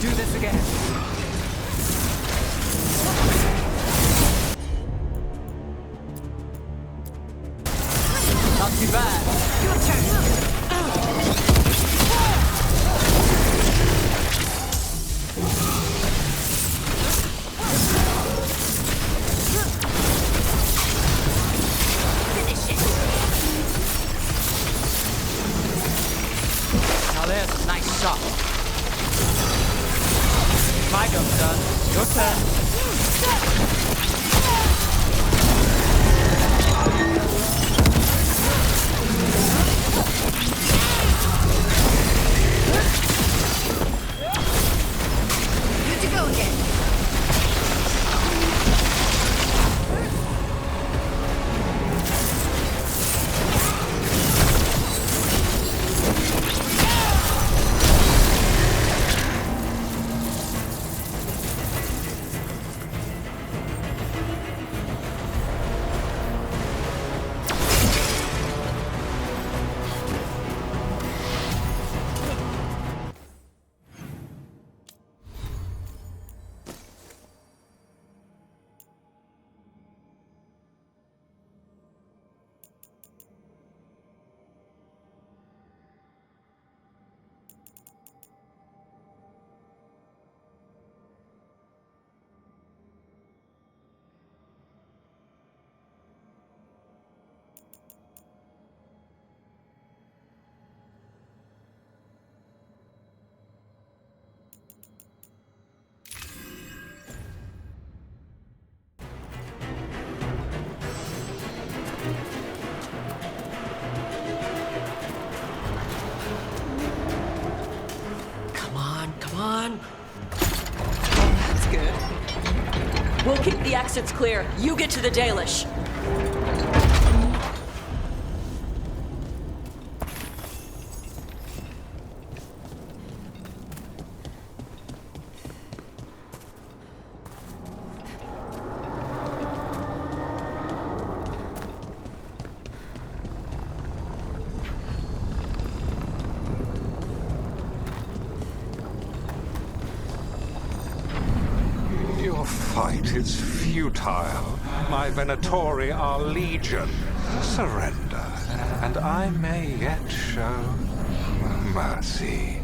do this again. Not too bad. Your turn. Now there's a nice shot. My job's done. Your turn. Good to go again. Come on. Oh, that's good. We'll keep the exits clear. You get to the Dalish. Your fight is futile. My Venatori are legion. Surrender, and I may yet show mercy.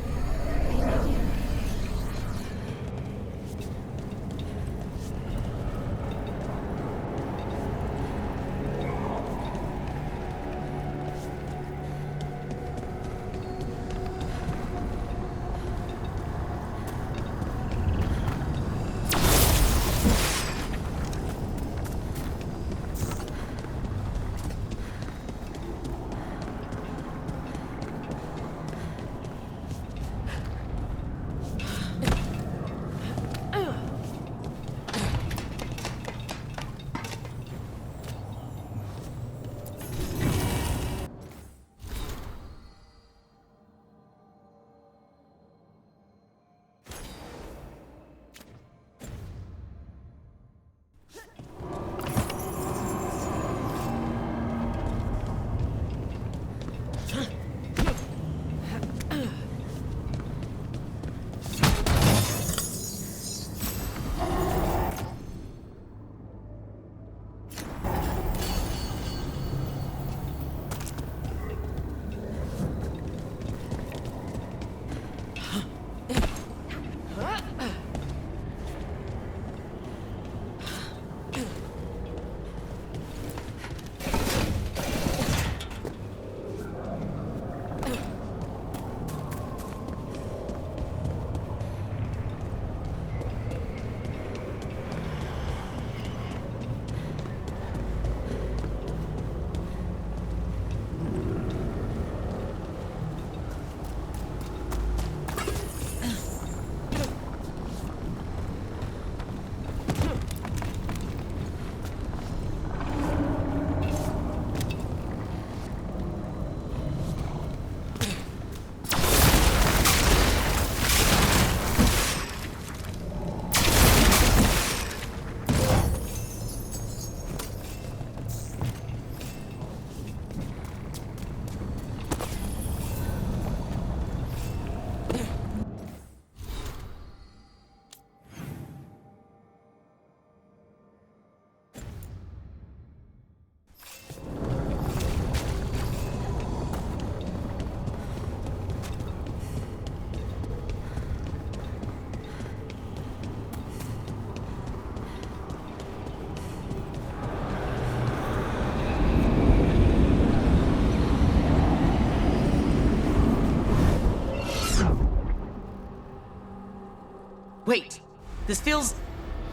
Wait, this feels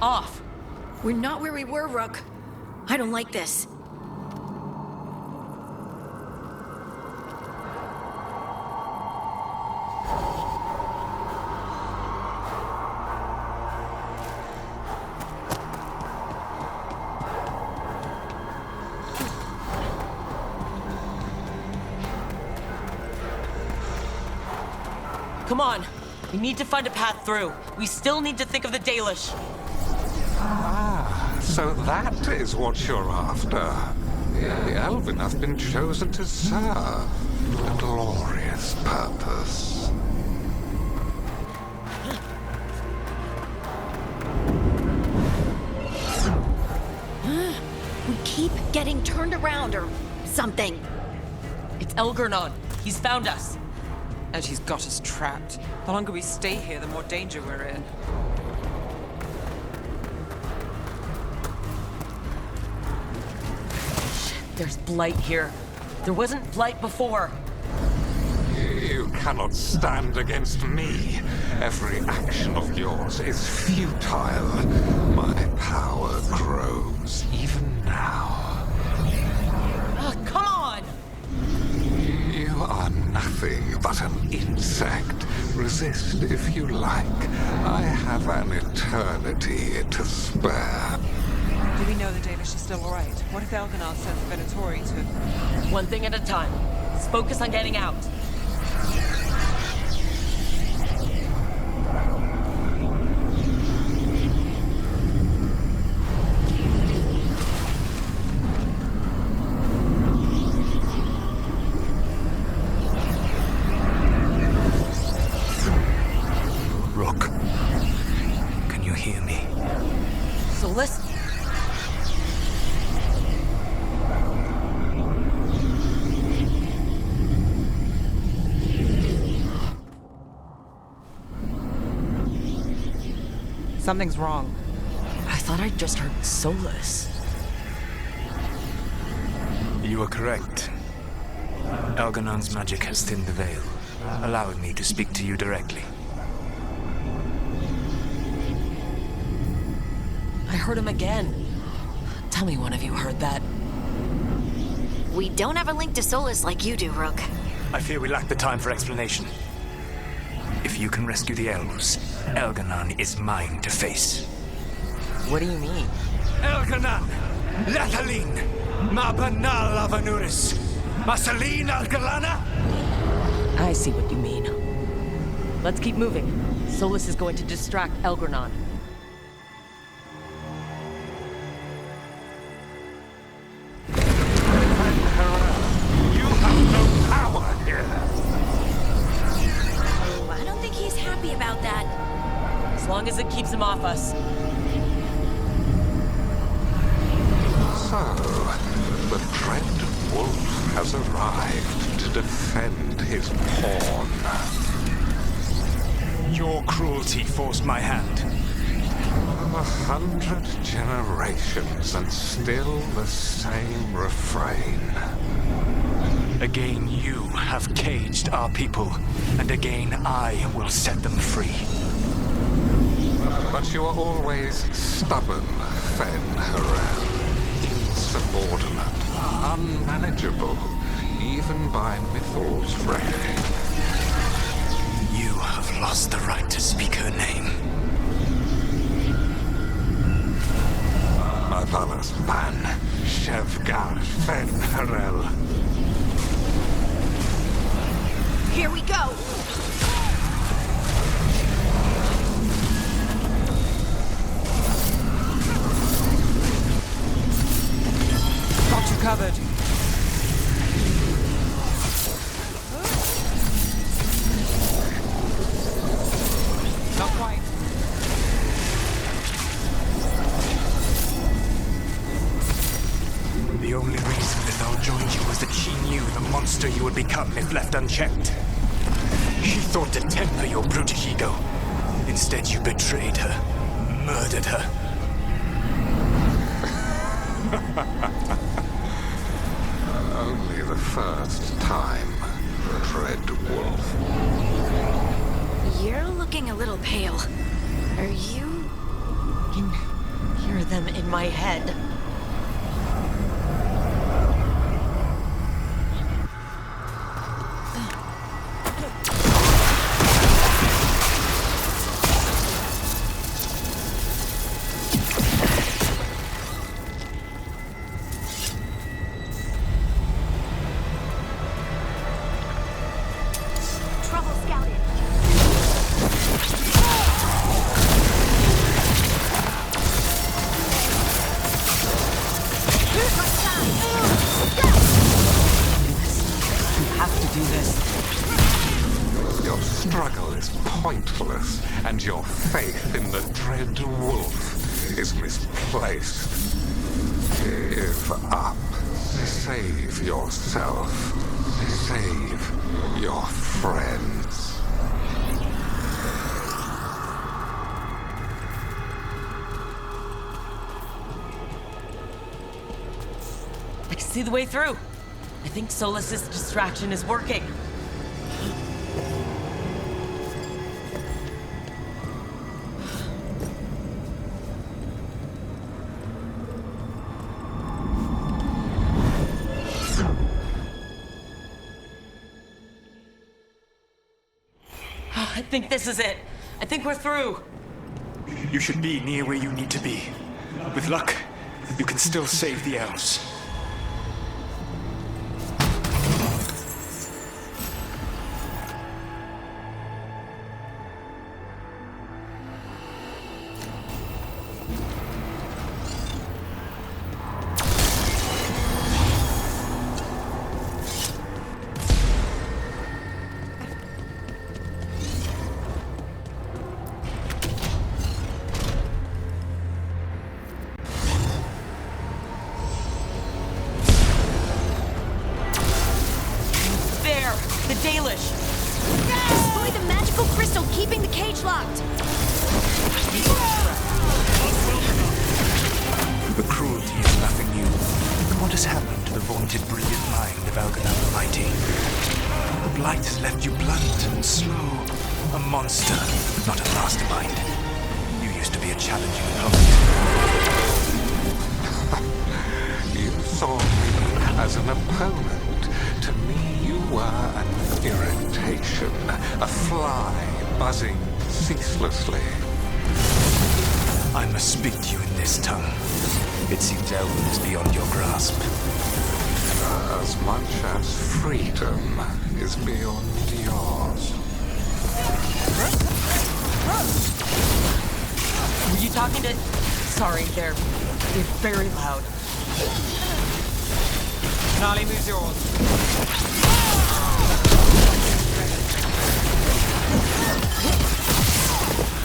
off. We're not where we were, Rook. I don't like this. Come on. We need to find a path through. We still need to think of the Dalish. Ah, so that is what you're after. The Elven have been chosen to serve a glorious purpose. We keep getting turned around or something. It's Elgernon. He's found us. And he's got us trapped. The longer we stay here, the more danger we're in. There's blight here. There wasn't blight before. You cannot stand against me. Every action of yours is futile. My power grows even now. Come on! You are nothing but an insect. Resist if you like. I have an eternity to spare. Do we know the Dalish is still alright? What if Elganar sends Venatori to... One thing at a time. Let's focus on getting out. Rook, can you hear me? So listen. Something's wrong. I thought I just heard Solus. You are correct. Elganon's magic has thinned the veil, allowing me to speak to you directly. I heard him again. Tell me one of you heard that. We don't have a link to Solus like you do, Rook. I fear we lack the time for explanation. If you can rescue the elves, Elganon is mine to face. What do you mean? Elganon! Lathaline! Ma banal avanuris! Masaline Algalana! I see what you mean. Let's keep moving. Solus is going to distract Elgernon. You have no power here. I don't think he's happy about that. As long as it keeps him off us. So, the dread wolf has arrived to defend his pawn. Your cruelty forced my hand. 100 generations and still the same refrain. Again, you have caged our people, and again I will set them free. But you are always stubborn, Fen Harel. Insubordinate, unmanageable, even by Mythal's reckoning. You have lost the right to speak her name. Avalas Ban, Shevgar Fen Harel. Here we go! Got you covered. Not quite. The only reason Lithal joined you was that she knew the monster you would become if left unchecked. She thought to temper your brutish ego. Instead, you betrayed her, murdered her. Only the first time, Dread Wolf. You're looking a little pale. Are you? I can hear them in my head. Trouble scouted. You have to do this. Your struggle is pointless, and your faith in the dread wolf is misplaced. Give up. Save yourself. Save your friends. I can see the way through. I think Solus's distraction is working. I think this is it. I think we're through. You should be near where you need to be. With luck, you can still save the elves. There! The Dalish! Destroy the magical crystal keeping the cage locked. The cruelty is nothing new. What has happened to the vaunted brilliant mind of Algernon the Mighty? The blight has left you blunt and slow. A monster, not a mastermind. You used to be a challenging opponent. You saw me as an opponent. To me, you were an irritation, a fly buzzing ceaselessly. I must speak to you in this tongue. It seems Elven is beyond your grasp. As much as freedom is beyond yours. Were you talking to... Sorry, they're very loud. Nolly moves yours.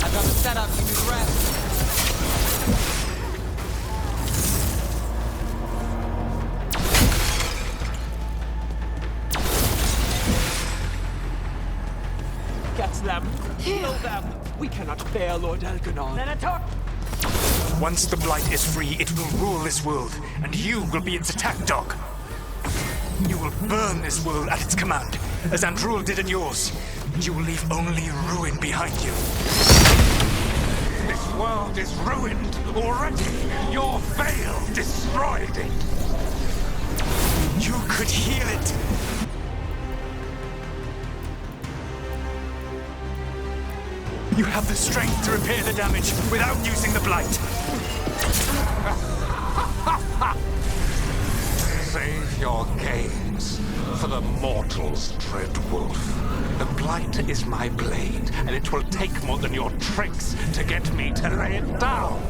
I've got the setup, you do the rest. Get them! Kill them! We cannot bear Lord Elganon. Once the blight is free, it will rule this world, and you will be its attack dog. You will burn this world at its command, as Andrul did in yours. You will leave only ruin behind you. This world is ruined already. Your veil destroyed it. You could heal it. You have the strength to repair the damage without using the blight. Save your games for the mortals, dread wolf. The blight is my blade, and it will take more than your tricks to get me to lay it down.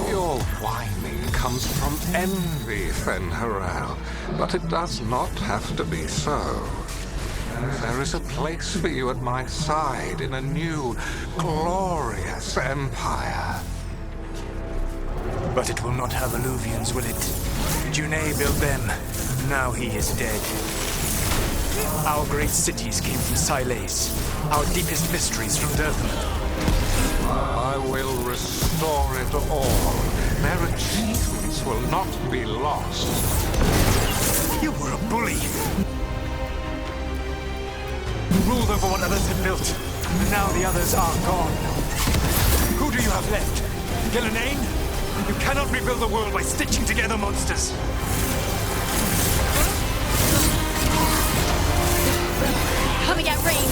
Your whining comes from envy, Fen'Harel, but it does not have to be so. There is a place for you at my side in a new, glorious empire. But it will not have Alluvians, will it? Junei built them. Now he is dead. Our great cities came from Sileis. Our deepest mysteries from Durthan. I will restore it all. Their achievements will not be lost. You were a bully. You ruled over what others had built, and now the others are gone. do you have left? Ghilanane? You cannot rebuild the world by stitching together monsters. Coming at range.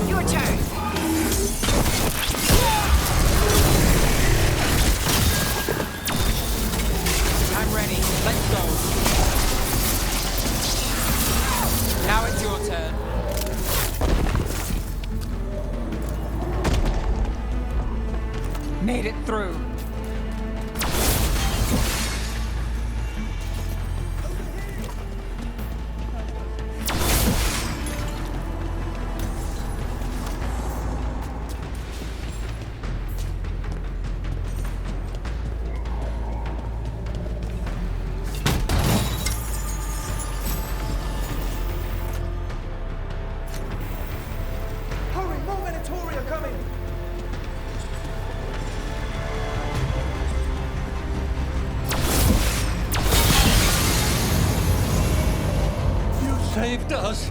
Your turn. I'm ready. Let's go. Now it's your turn. Made it through. Hurry, more Venatori are coming! You saved us.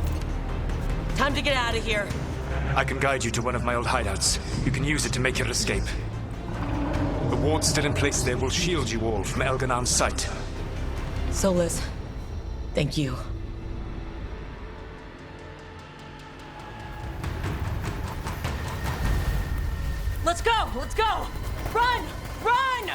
Time to get out of here. I can guide you to one of my old hideouts. You can use it to make your escape. The ward still in place there will shield you all from Elganon's sight. Solus, thank you. Let's go! Let's go! Run! Run!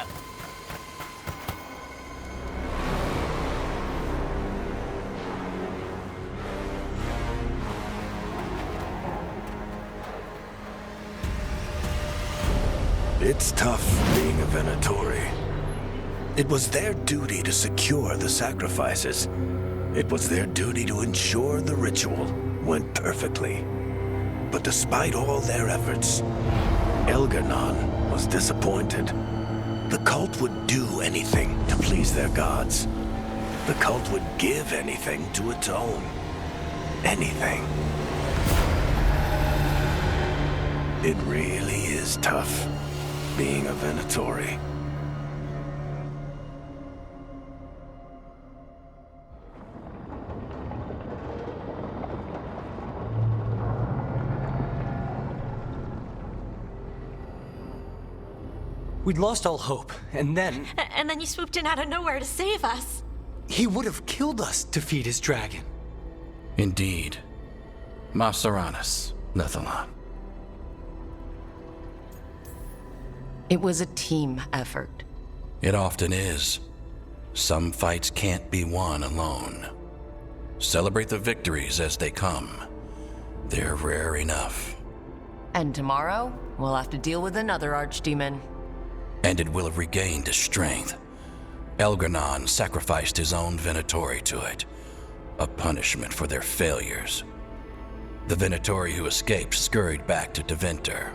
It's tough being a Venatori. It was their duty to secure the sacrifices. It was their duty to ensure the ritual went perfectly. But despite all their efforts, Elganon was disappointed. The cult would do anything to please their gods. The cult would give anything to atone. Anything. It really is tough being a Venatori. We'd lost all hope, and then And then you swooped in out of nowhere to save us. he would have killed us to feed his dragon. Indeed. Masaranus, Nethalon. It was a team effort. It often is. Some fights can't be won alone. Celebrate the victories as they come. They're rare enough. And tomorrow, we'll have to deal with another archdemon. And it will have regained its strength. Elganon sacrificed his own Venatori to it. A punishment for their failures. The Venatori who escaped scurried back to Deventer.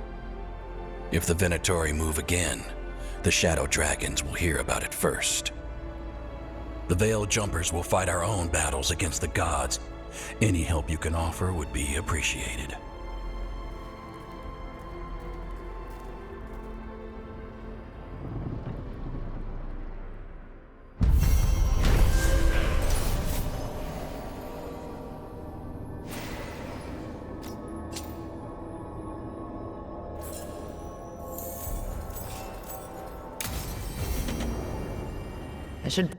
If the Venatori move again, the Shadow Dragons will hear about it first. The Veil Jumpers will fight our own battles against the gods. Any help you can offer would be appreciated. I should...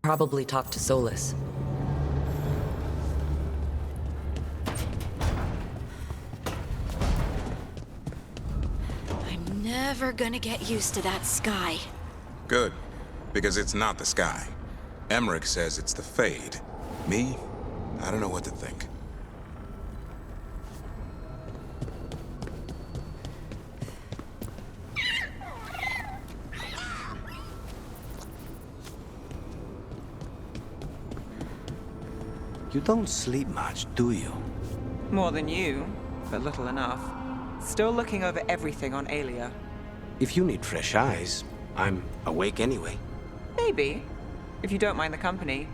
Probably talk to Solus. I'm never gonna get used to that sky. Good, because it's not the sky. Emmerich says it's the Fade. Me, I don't know what to think. You don't sleep much, do you? More than you, but little enough. Still looking over everything on Aelia. If you need fresh eyes, I'm awake anyway. Maybe, if you don't mind the company.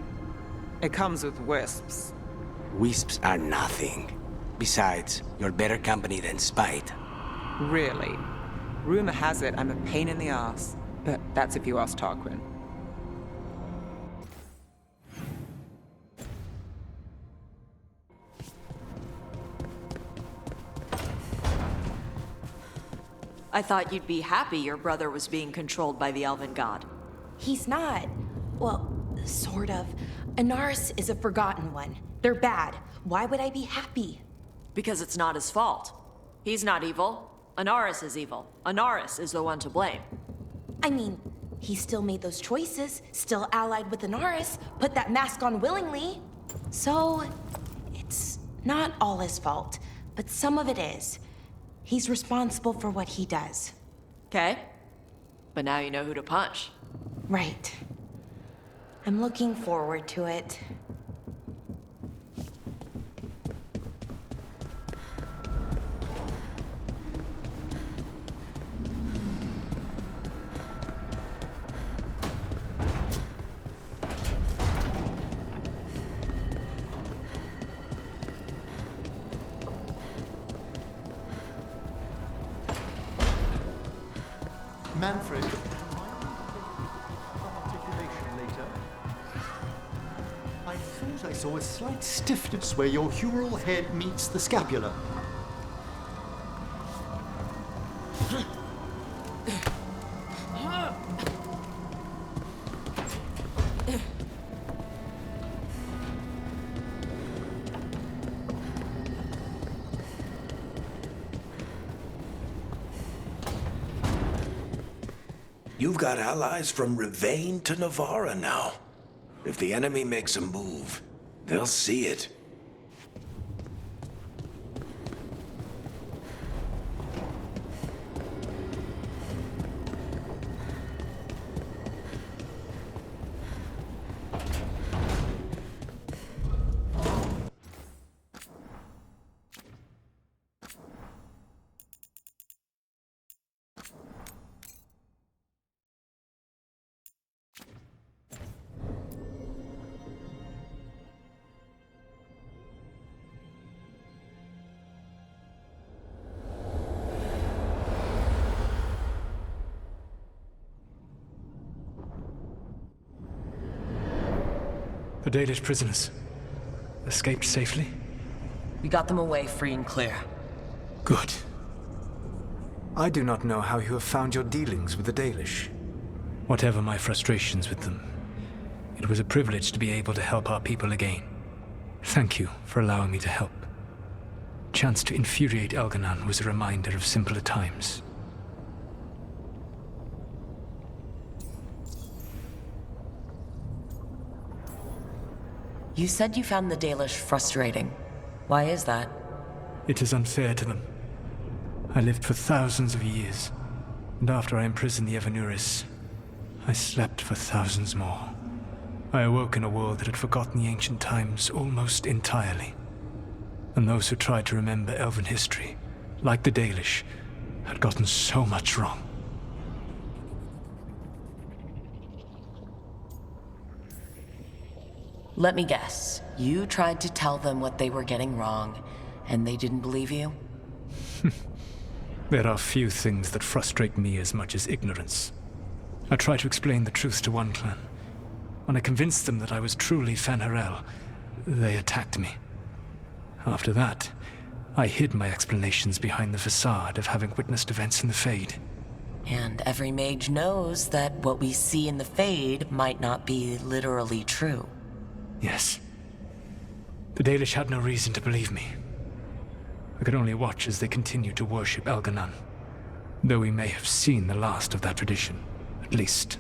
It comes with wisps. Wisps are nothing. Besides, you're better company than Spite. Really? Rumor has it I'm a pain in the ass. But that's if you ask Tarquin. I thought you'd be happy your brother was being controlled by the Elven God. He's not. Well, sort of. Inaris is a forgotten one. They're bad. Why would I be happy? Because it's not his fault. He's not evil. Inaris is evil. Inaris is the one to blame. I mean, he still made those choices, still allied with Inaris, put that mask on willingly. So, it's not all his fault, but some of it is. He's responsible for what he does. Okay. But now you know who to punch. Right. I'm looking forward to it. Manfred, articulation later. I thought I saw a slight stiffness where your humeral head meets the scapula. You've got allies from Rivain to Navarra now. If the enemy makes a move, they'll see it. The Dalish prisoners escaped safely? We got them away free and clear. Good. I do not know how you have found your dealings with the Dalish. Whatever my frustrations with them, it was a privilege to be able to help our people again. Thank you for allowing me to help. Chance to infuriate Elganon was a reminder of simpler times. You said you found the Dalish frustrating. Why is that? It is unfair to them. I lived for thousands of years, and after I imprisoned the Evanuris, I slept for thousands more. I awoke in a world that had forgotten the ancient times almost entirely. And those who tried to remember Elven history, like the Dalish, had gotten so much wrong. Let me guess. You tried to tell them what they were getting wrong, and they didn't believe you? There are few things that frustrate me as much as ignorance. I tried to explain the truth to one clan. When I convinced them that I was truly Fen'Harel, they attacked me. After that, I hid my explanations behind the facade of having witnessed events in the Fade. And every mage knows that what we see in the Fade might not be literally true. Yes. The Dalish had no reason to believe me. I could only watch as they continued to worship Elganon, though we may have seen the last of that tradition, at least.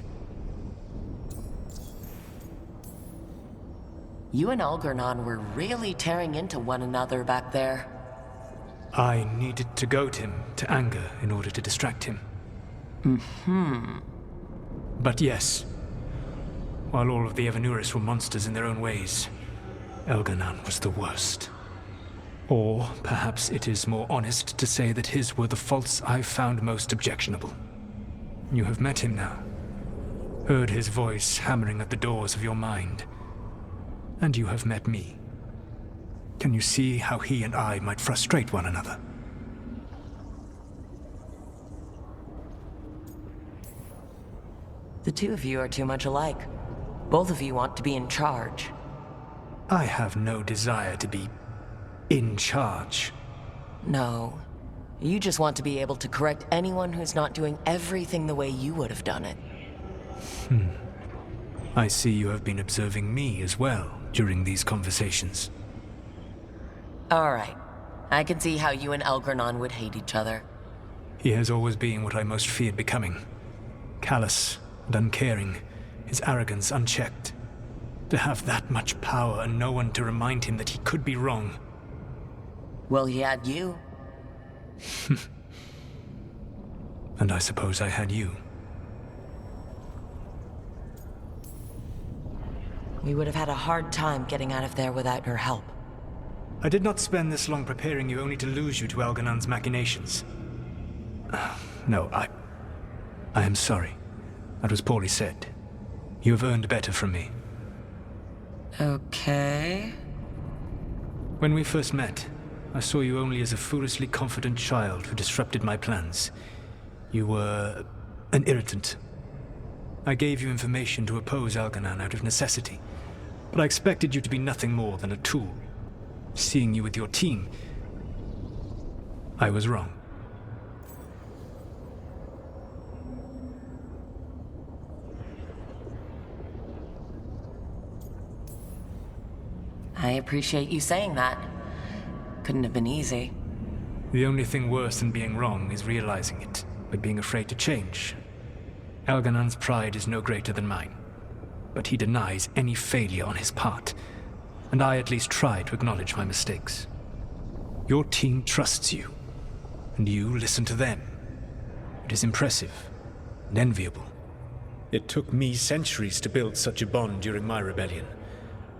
You and Algernon were really tearing into one another back there. I needed to goad him to anger in order to distract him. But yes, while all of the Evanuris were monsters in their own ways, Elganon was the worst. Or perhaps it is more honest to say that his were the faults I found most objectionable. You have met him now, heard his voice hammering at the doors of your mind, and you have met me. Can you see how he and I might frustrate one another? The two of you are too much alike. Both of you want to be in charge. I have no desire to be in charge. No. You just want to be able to correct anyone who's not doing everything the way you would have done it. I see you have been observing me as well during these conversations. All right. I can see how you and Elgranon would hate each other. He has always been what I most feared becoming. Callous and uncaring, his arrogance unchecked. To have that much power and no one to remind him that he could be wrong. Well, he had you. And I suppose I had you. We would have had a hard time getting out of there without your help. I did not spend this long preparing you only to lose you to Elganon's machinations. No, I am sorry. That was poorly said. You have earned better from me. Okay. When we first met, I saw you only as a foolishly confident child who disrupted my plans. You were an irritant. I gave you information to oppose Elganon out of necessity, but I expected you to be nothing more than a tool. Seeing you with your team, I was wrong. I appreciate you saying that. Couldn't have been easy. The only thing worse than being wrong is realizing it, but being afraid to change. Elganon's pride is no greater than mine, but he denies any failure on his part, and I at least try to acknowledge my mistakes. Your team trusts you, and you listen to them. It is impressive and enviable. It took me centuries to build such a bond during my rebellion,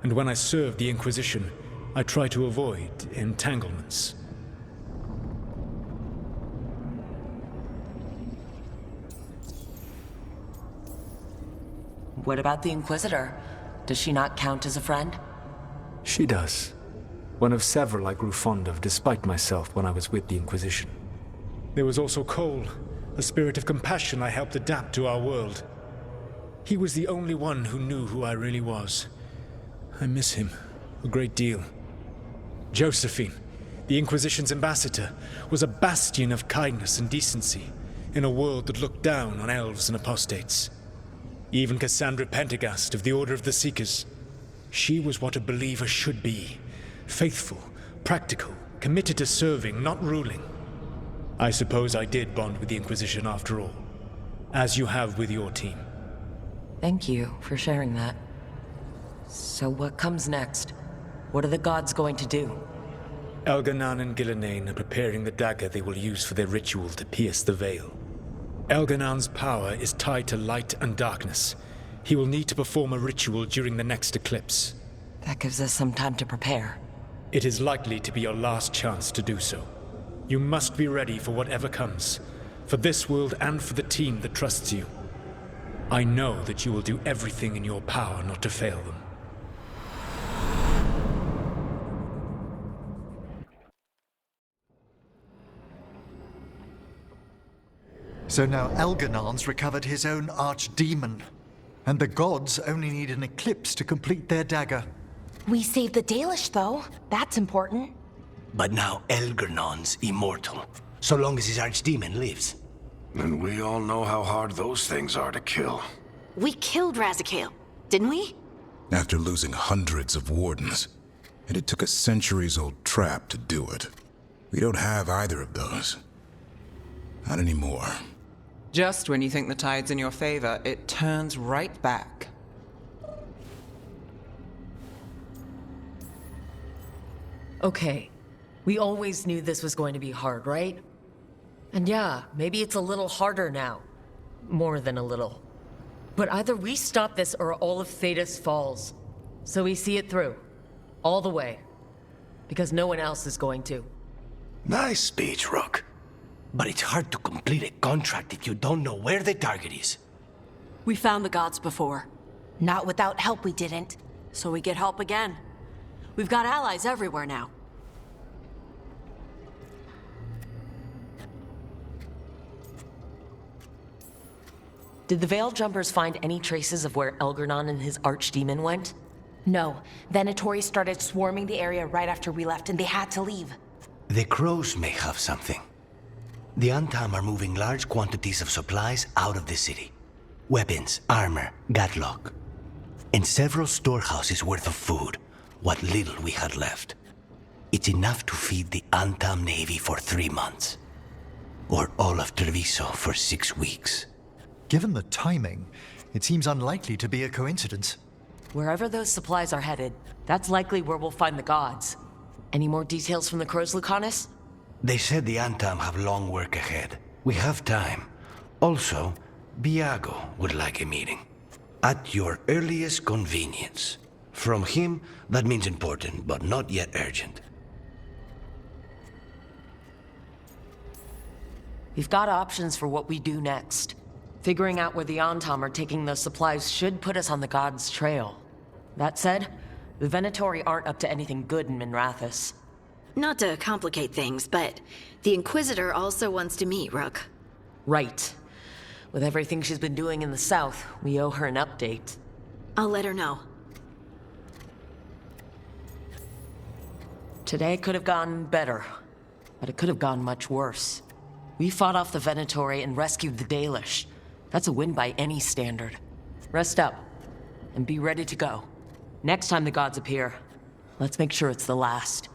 and when I served the Inquisition, I try to avoid entanglements. What about the Inquisitor? Does she not count as a friend? She does. One of several I grew fond of despite myself when I was with the Inquisition. There was also Cole, a spirit of compassion I helped adapt to our world. He was the only one who knew who I really was. I miss him a great deal. Josephine, the Inquisition's ambassador, was a bastion of kindness and decency in a world that looked down on elves and apostates. Even Cassandra Pendergast of the Order of the Seekers. She was what a believer should be. Faithful, practical, committed to serving, not ruling. I suppose I did bond with the Inquisition after all, as you have with your team. Thank you for sharing that. So what comes next? What are the gods going to do? Elganon and Gillenane are preparing the dagger they will use for their ritual to pierce the veil. Elganon's power is tied to light and darkness. He will need to perform a ritual during the next eclipse. That gives us some time to prepare. It is likely to be your last chance to do so. You must be ready for whatever comes, for this world and for the team that trusts you. I know that you will do everything in your power not to fail them. So now Elganon's recovered his own archdemon, and the gods only need an eclipse to complete their dagger. We saved the Dalish, though. That's important. But now Elgernon's immortal, so long as his archdemon lives. And we all know how hard those things are to kill. We killed Razakale, didn't we? After losing hundreds of wardens. And it took a centuries-old trap to do it. We don't have either of those. Not anymore. Just when you think the tide's in your favor, it turns right back. Okay, we always knew this was going to be hard, right? And yeah, maybe it's a little harder now. More than a little. But either we stop this or all of Thedas falls. So we see it through. All the way. Because no one else is going to. Nice speech, Rook. But it's hard to complete a contract if you don't know where the target is. We found the gods before. Not without help, we didn't. So we get help again. We've got allies everywhere now. Did the Veil Jumpers find any traces of where Elgernon and his archdemon went? No. Venatori started swarming the area right after we left, and they had to leave. The crows may have something. The Antam are moving large quantities of supplies out of the city. Weapons, armor, gatlock. And several storehouses worth of food, what little we had left. It's enough to feed the Antam Navy for 3 months. Or all of Treviso for 6 weeks. Given the timing, it seems unlikely to be a coincidence. Wherever those supplies are headed, that's likely where we'll find the gods. Any more details from the crows, Lucanus? They said the Antam have long work ahead. We have time. Also, Biago would like a meeting. At your earliest convenience. From him, that means important, but not yet urgent. We've got options for what we do next. Figuring out where the Antam are taking those supplies should put us on the gods' trail. That said, the Venatori aren't up to anything good in Minrathous. Not to complicate things, but the Inquisitor also wants to meet Rook. Right. With everything she's been doing in the south, we owe her an update. I'll let her know. Today could have gone better, but it could have gone much worse. We fought off the Venatori and rescued the Dalish. That's a win by any standard. Rest up, and be ready to go. Next time the gods appear, let's make sure it's the last.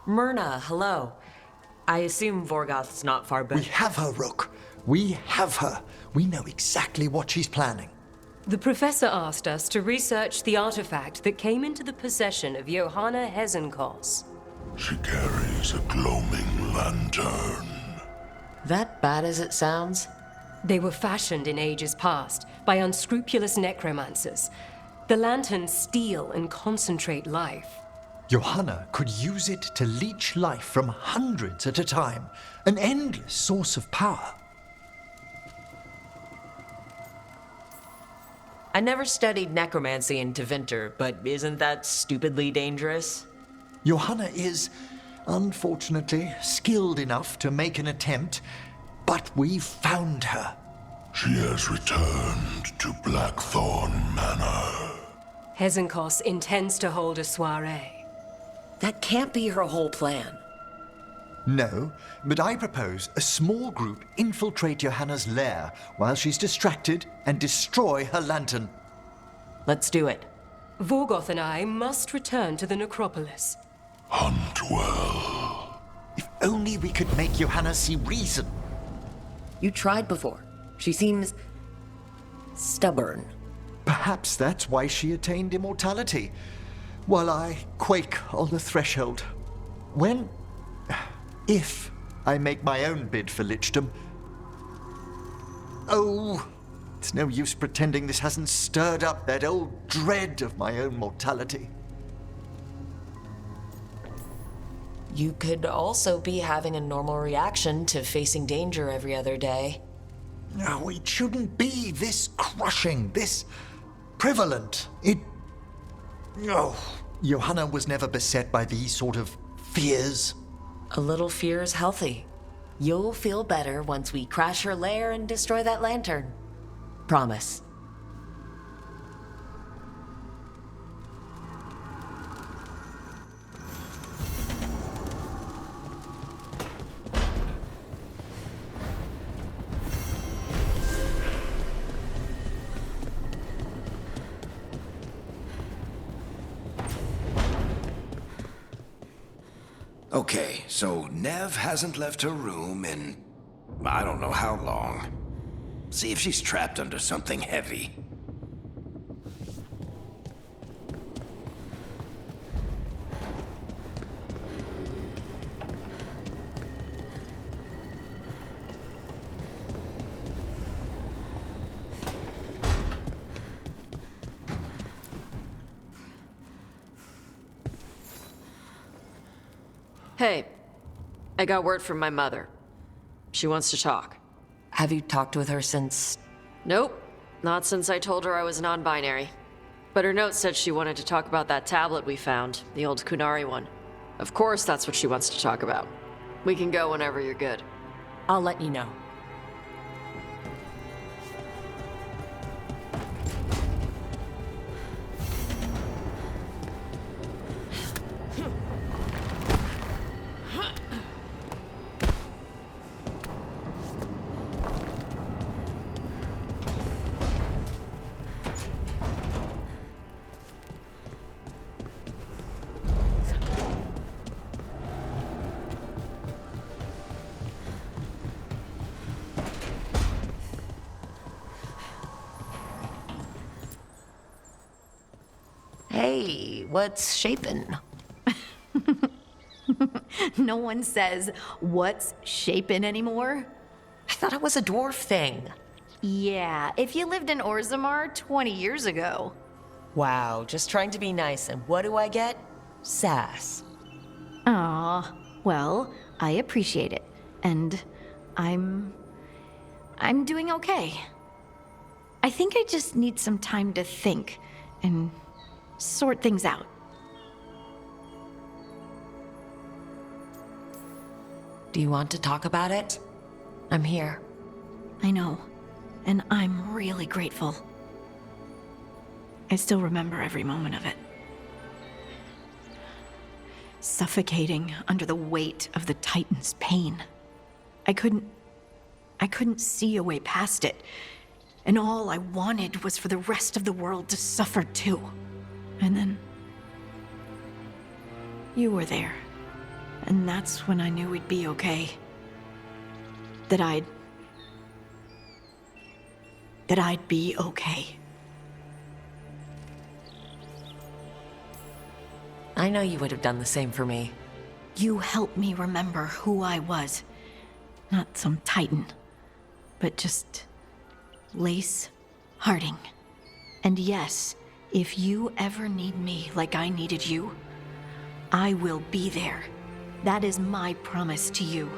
Myrna, hello. I assume Vorgoth's not far back. We have her, Rook. We have her. We know exactly what she's planning. The professor asked us to research the artifact that came into the possession of Johanna Hezenkos. She carries a gloaming lantern. That bad as it sounds? They were fashioned in ages past by unscrupulous necromancers. The lanterns steal and concentrate life. Johanna could use it to leech life from hundreds at a time. An endless source of power. I never studied necromancy in Tevinter, but isn't that stupidly dangerous? Johanna is, unfortunately, skilled enough to make an attempt, but we've found her. She has returned to Blackthorn Manor. Hezenkos intends to hold a soiree. That can't be her whole plan. No, but I propose a small group infiltrate Johanna's lair while she's distracted and destroy her lantern. Let's do it. Vorgoth and I must return to the necropolis. Hunt well. If only we could make Johanna see reason. You tried before. She seems stubborn. Perhaps that's why she attained immortality, while I quake on the threshold. If I make my own bid for lichdom. Oh, it's no use pretending this hasn't stirred up that old dread of my own mortality. You could also be having a normal reaction to facing danger every other day. No, it shouldn't be this crushing, this prevalent. No. Johanna was never beset by these sort of fears. A little fear is healthy. You'll feel better once we crash her lair and destroy that lantern. Promise. Okay, so Nev hasn't left her room in I don't know how long. See if she's trapped under something heavy. Hey, I got word from my mother. She wants to talk. Have you talked with her since? Nope, not since I told her I was non-binary. But her note said she wanted to talk about that tablet we found, the old Kunari one. Of course that's what she wants to talk about. We can go whenever you're good. I'll let you know. Hey, what's shaping? No one says, what's shaping anymore? I thought it was a dwarf thing. Yeah, if you lived in Orzammar 20 years ago. Wow, just trying to be nice, and what do I get? Sass. Aw, well, I appreciate it. And I'm doing okay. I think I just need some time to think and sort things out. Do you want to talk about it? I'm here. I know, and I'm really grateful. I still remember every moment of it. Suffocating under the weight of the Titan's pain. I couldn't see a way past it, and all I wanted was for the rest of the world to suffer too. And then you were there, And that's when I knew we'd be okay. That I'd be okay. I know you would have done the same for me. You helped me remember who I was. Not some titan, but just Lace Harding. And yes, if you ever need me like I needed you, I will be there. That is my promise to you.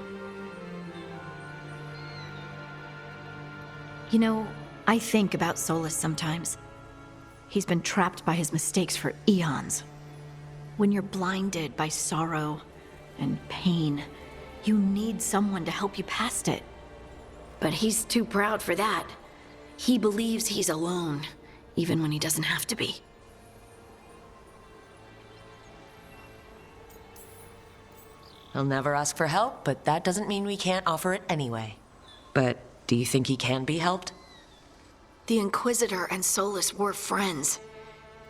You know, I think about Solus sometimes. He's been trapped by his mistakes for eons. When you're blinded by sorrow and pain, you need someone to help you past it. But he's too proud for that. He believes he's alone, even when he doesn't have to be. He'll never ask for help, but that doesn't mean we can't offer it anyway. But do you think he can be helped? The Inquisitor and Solus were friends.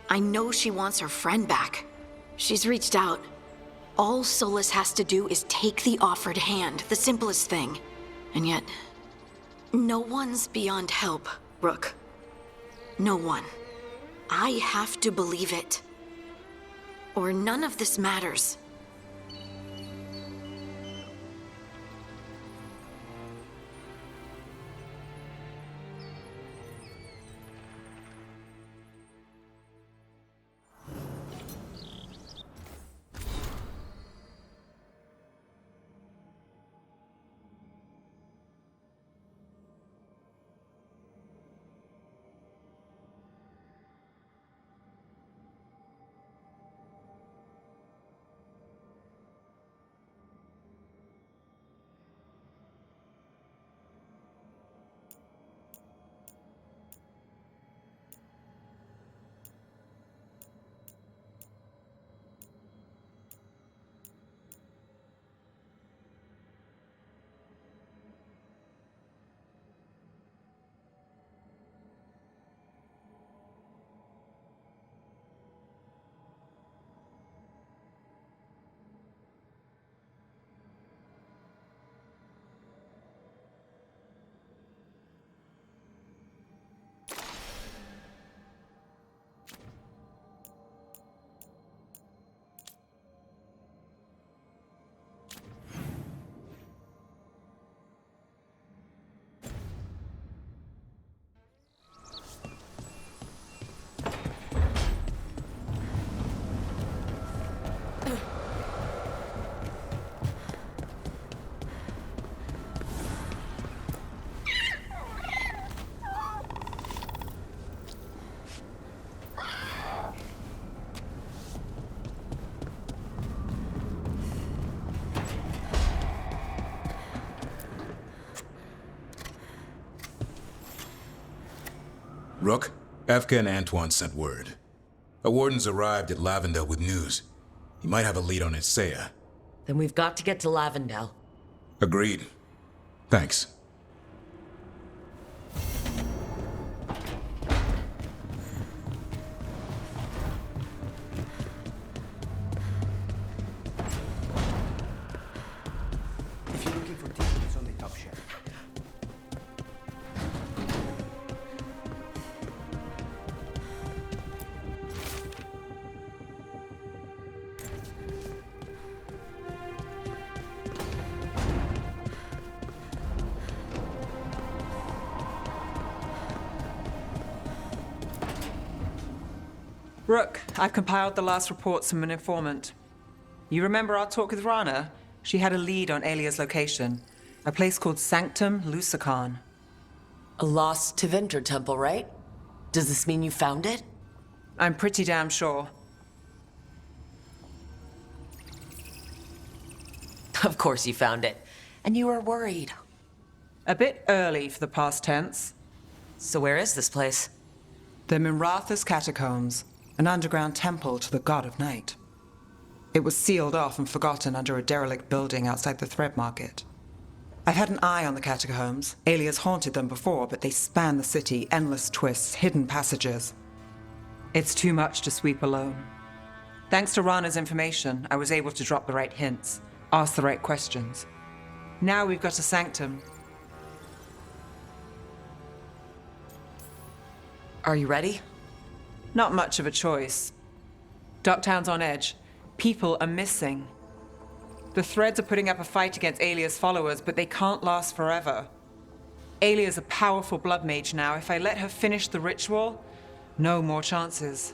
I know she wants her friend back. She's reached out. All Solus has to do is take the offered hand, the simplest thing. And yet, no one's beyond help, Rook. No one. I have to believe it. Or none of this matters. Rook, Efka and Antoine sent word. A warden's arrived at Lavendel with news. He might have a lead on Isaiah. Then we've got to get to Lavendel. Agreed. Thanks. If you're looking for tea, it's on the top shelf. Rook, I've compiled the last reports from an informant. You remember our talk with Rana? She had a lead on Alia's location. A place called Sanctum Lusican. A lost Tevinter temple, right? Does this mean you found it? I'm pretty damn sure. Of course you found it. And you were worried. A bit early for the past tense. So where is this place? The Minratha's Catacombs, an underground temple to the god of night. It was sealed off and forgotten under a derelict building outside the Thread Market. I've had an eye on the catacombs. Alias haunted them before, but they span the city, endless twists, hidden passages. It's too much to sweep alone. Thanks to Rana's information, I was able to drop the right hints. Ask the right questions. Now we've got a sanctum. Are you ready? Not much of a choice. Docktown's on edge. People are missing. The Threads are putting up a fight against Alia's followers, but they can't last forever. Alia's a powerful blood mage now. If I let her finish the ritual, no more chances.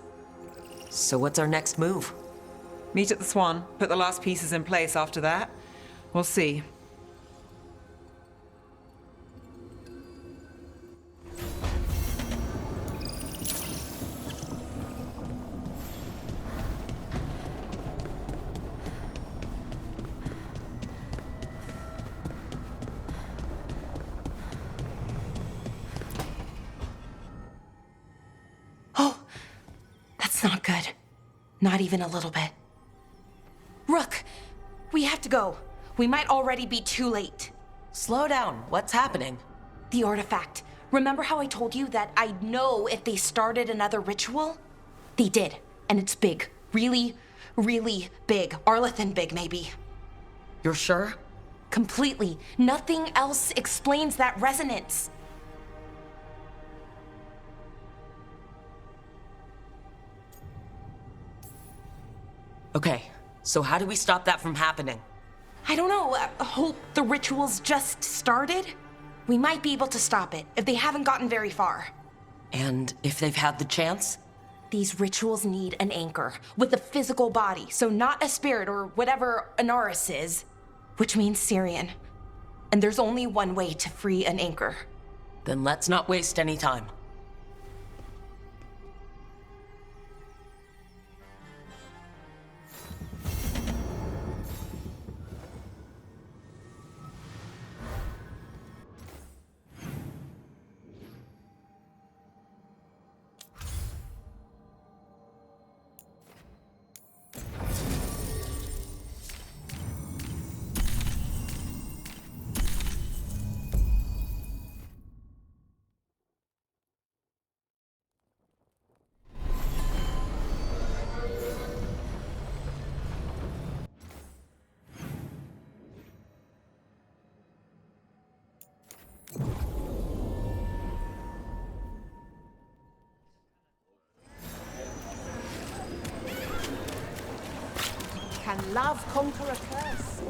So what's our next move? Meet at the Swan, put the last pieces in place after that. We'll see. That's not good. Not even a little bit. Rook, we have to go. We might already be too late. Slow down. What's happening? The artifact. Remember how I told you that I'd know if they started another ritual? They did, and it's big. Really, really big. Arlethan big, maybe. You're sure? Completely. Nothing else explains that resonance. Okay, so how do we stop that from happening? I don't know. Hope the ritual's just started? We might be able to stop it if they haven't gotten very far. And if they've had the chance? These rituals need an anchor with a physical body, so not a spirit or whatever Anaris is, which means Syrian. And there's only one way to free an anchor. Then let's not waste any time. Can love conquer a curse?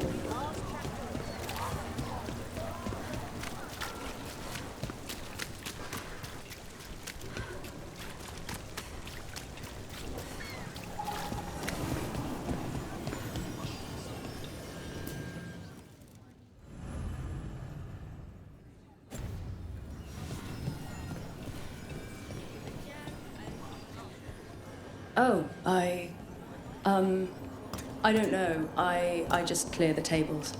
Oh, I don't know. I just clear the tables.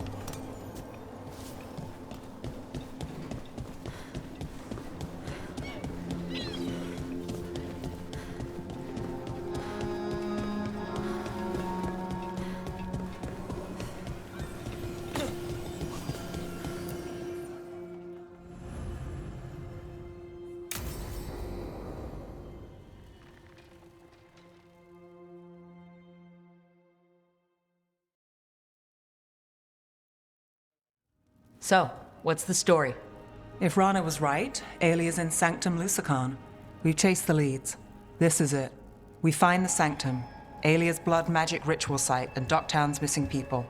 So, what's the story? If Rana was right, Alia's in Sanctum Lucican. We've chased the leads. This is it. We find the Sanctum, Alia's blood magic ritual site, and Docktown's missing people.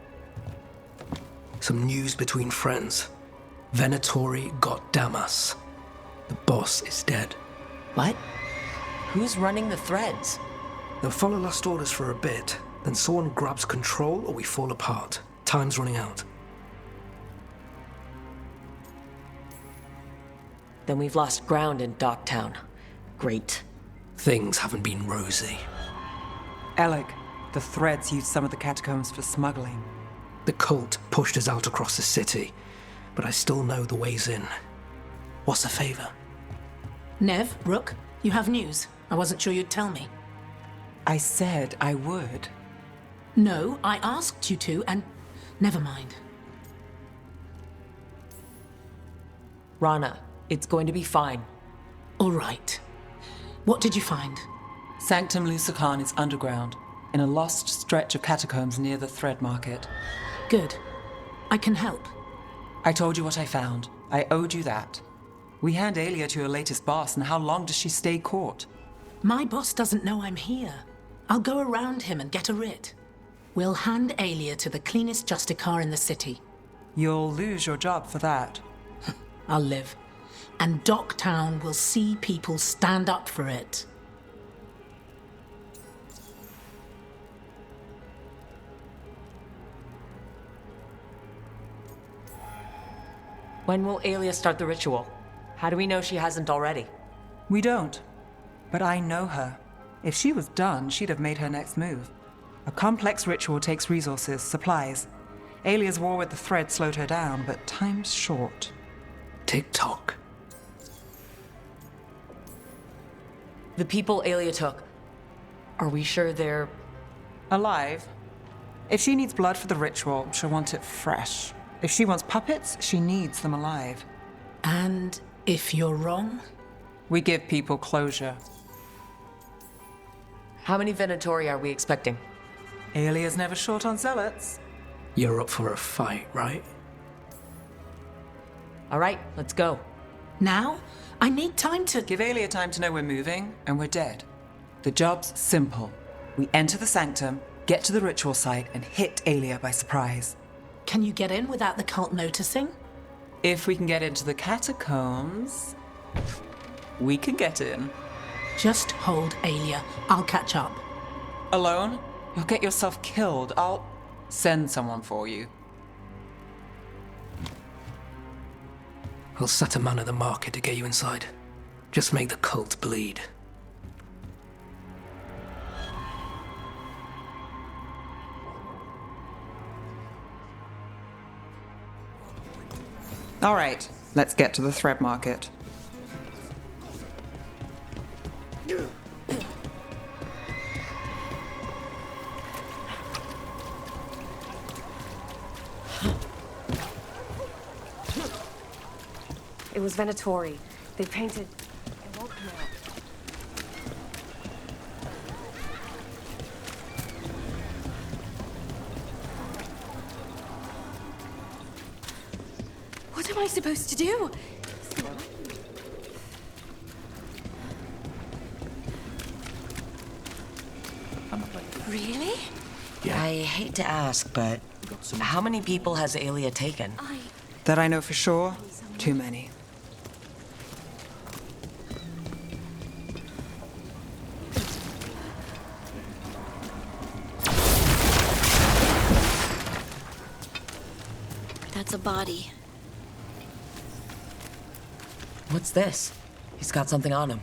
Some news between friends. Venatori got Damas. The boss is dead. What? Who's running the Threads? They'll follow last orders for a bit, then someone grabs control or we fall apart. Time's running out. Then we've lost ground in Docktown. Great. Things haven't been rosy. Alec, the Threads used some of the catacombs for smuggling. The cult pushed us out across the city, but I still know the ways in. What's the favor? Nev, Rook, you have news. I wasn't sure you'd tell me. I said I would. No, I asked you to, and never mind. Rana, it's going to be fine. All right. What did you find? Sanctum Lucican is underground, in a lost stretch of catacombs near the Thread Market. Good. I can help. I told you what I found. I owed you that. We hand Aelia to your latest boss, and how long does she stay caught? My boss doesn't know I'm here. I'll go around him and get a writ. We'll hand Aelia to the cleanest Justicar in the city. You'll lose your job for that. I'll live. And Docktown will see people stand up for it. When will Aelia start the ritual? How do we know she hasn't already? We don't. But I know her. If she was done, she'd have made her next move. A complex ritual takes resources, supplies. Aelia's war with the thread slowed her down, but time's short. Tick-tock. The people Aelia took, are we sure they're... alive? If she needs blood for the ritual, she'll want it fresh. If she wants puppets, she needs them alive. And if you're wrong? We give people closure. How many Venatori are we expecting? Aelia's never short on zealots. You're up for a fight, right? All right, let's go. Now? I need time to... Give Aelia time to know we're moving, and we're dead. The job's simple. We enter the sanctum, get to the ritual site, and hit Aelia by surprise. Can you get in without the cult noticing? If we can get into the catacombs, we can get in. Just hold Aelia. I'll catch up. Alone? You'll get yourself killed. I'll send someone for you. I'll set a man at the market to get you inside. Just make the cult bleed. All right, let's get to the thread market. It was Venatori. They painted... It won't come out. What am I supposed to do? Really? I hate to ask, but how many people has Aelia taken? That I know for sure, too many. That's a body. What's this? He's got something on him.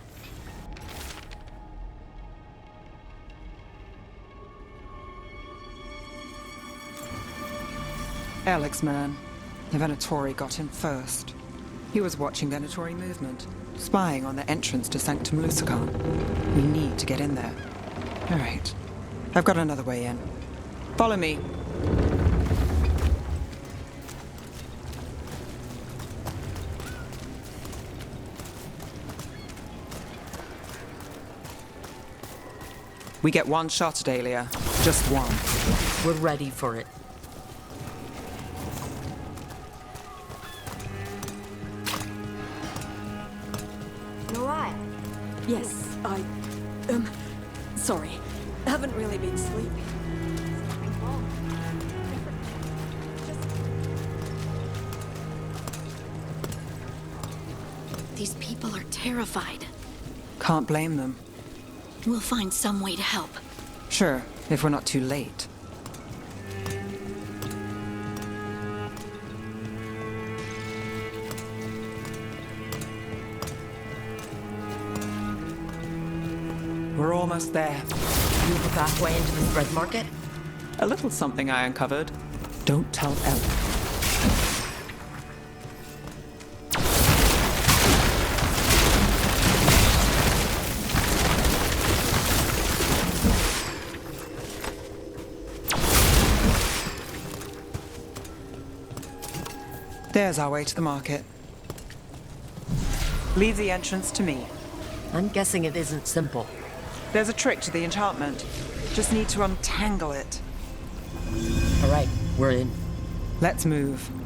Alex, man. The Venatori got him first. He was watching Venatori movement, spying on the entrance to Sanctum Lucican. We need to get in there. All right. I've got another way in. Follow me. We get one shot at Aelia. Just one. We're ready for it. You alright? Yes, sorry. Haven't really been sleeping. These people are terrified. Can't blame them. We'll find some way to help. Sure, if we're not too late. We're almost there. You the pathway into the thread market? A little something I uncovered. Don't tell Ellen. There's our way to the market. Leave the entrance to me. I'm guessing it isn't simple. There's a trick to the enchantment. Just need to untangle it. All right, we're in. Let's move.